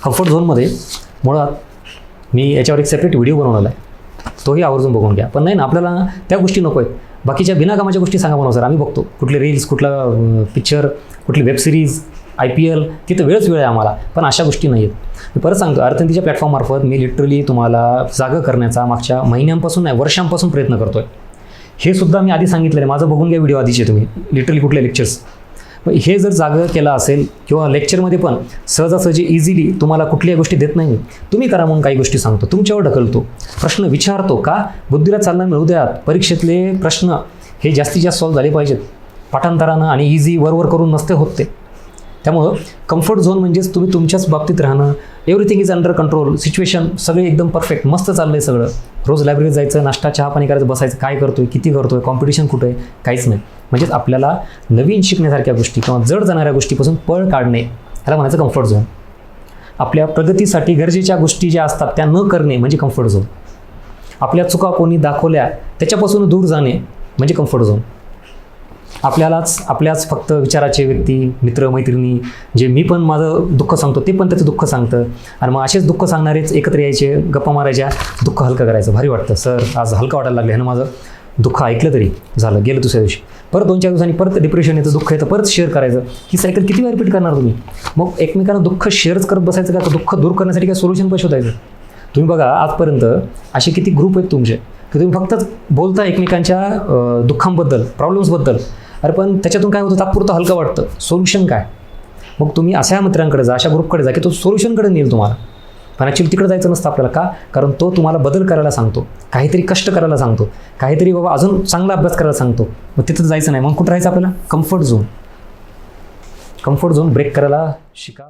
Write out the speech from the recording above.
Comfort झोनमध्ये मुळात मी याच्यावर एक सेपरेट व्हिडिओ बनवलेला आहे, तोही आवर्जून बघून घ्या. पण नाही ना, आपल्याला त्या गोष्टी नको आहेत. बाकीच्या बिनाकामाच्या गोष्टी सांगा म्हणून सर, आम्ही बघतो कुठले रील्स, कुठला पिक्चर, कुठली वेबसिरीज, IPL, तिथं वेळच वेळ आहे आम्हाला. पण अशा गोष्टी नाही आहेत. मी परत सांगतो, अर्थनीतीच्या प्लॅटफॉर्ममार्फत मी लिटरली तुम्हाला जागं करण्याचा मागच्या महिन्यांपासून नाही, वर्षांपासून प्रयत्न करतो आहे. हे सुद्धा मी आधी सांगितलेलं आहे, माझं बघून घ्या व्हिडिओ आधीचे तुम्ही, लिटरली कुठले लेक्चर्स. हे जर जागं केलं असेल किंवा लेक्चरमध्ये पण सहजासहजी इझिली तुम्हाला कुठल्याही गोष्टी देत नाही, तुम्ही करा म्हणून काही गोष्टी सांगतो, तुमच्यावर ढकलतो, प्रश्न विचारतो. का? बुद्धीला चालना मिळू द्यात. परीक्षेतले प्रश्न हे जास्तीत जास्त सॉल्व्ह झाले पाहिजेत पाठांतरानं आणि इझी वर करून नसते होत ते. त्यामुळं कम्फर्ट झोन म्हणजेच तुम्ही तुमच्याच बाबतीत राहणं. Everything is under control, situation सगळे एकदम परफेक्ट, मस्त चाललं आहे सगळं. रोज लायब्ररीत जायचं, नाश्ता चहा पाणी करायचं, बसायचं, काय करतोय, किती करतोय, कॉम्पिटिशन कुठं आहे, काहीच नाही. म्हणजेच आपल्याला नवीन शिकण्यासारख्या गोष्टी किंवा जड जाणाऱ्या गोष्टीपासून पळ काढणे, ह्याला म्हणायचं कम्फर्ट झोन. आपल्या प्रगतीसाठी गरजेच्या गोष्टी ज्या असतात त्या न करणे म्हणजे कम्फर्ट झोन. आपल्या चुका कोणी दाखवल्या त्याच्यापासून दूर जाणे म्हणजे कम्फर्ट झोन. आपल्याच फक्त विचाराचे व्यक्ती, मित्र, मैत्रिणी, जे मी पण माझं दुःख सांगतो ते पण त्याचं दुःख सांगतं, आणि मग असेच दुःख सांगणारेच एकत्र यायचे, गप्पा मारायच्या, दुःख हलकं करायचं. भारी वाटतं, सर आज हलकं वाटायला लागलं ह्यानं, माझं दुःख ऐकलं तरी झालं, गेलं दुसऱ्या दिवशी. परत 2-4 दिवसांनी परत डिप्रेशन येतं, दुःख येतं, परत शेअर करायचं. ही सायकल किती वेळ रिपीट करणार तुम्ही? मग एकमेकांना दुःख शेअरच करत बसायचं का? दुःख दूर करण्यासाठी काय सोल्युशन पण शोधायचं? तुम्ही बघा आजपर्यंत असे किती ग्रुप आहेत तुमचे की तुम्ही फक्तच बोलता एकमेकांच्या दुःखांबद्दल, प्रॉब्लेम्सबद्दल. अरे पण त्याच्यातून काय होतं? तात्पुरतं हलकं वाटतं. सोल्युशन काय? मग तुम्ही अशा मित्रांकडे जा, अशा ग्रुपकडे जा की तो सोल्युशनकडे नेईल तुम्हाला. पण ॲक्च्युली तिकडे जायचं नसतं आपल्याला. का? कारण तो तुम्हाला बदल करायला सांगतो, काहीतरी कष्ट करायला सांगतो, काहीतरी बाबा अजून चांगला अभ्यास करायला सांगतो. मग तिथं जायचं नाही. मग कुठं राहायचं आपल्याला? Comfort zone. Comfort zone break करायला शिका.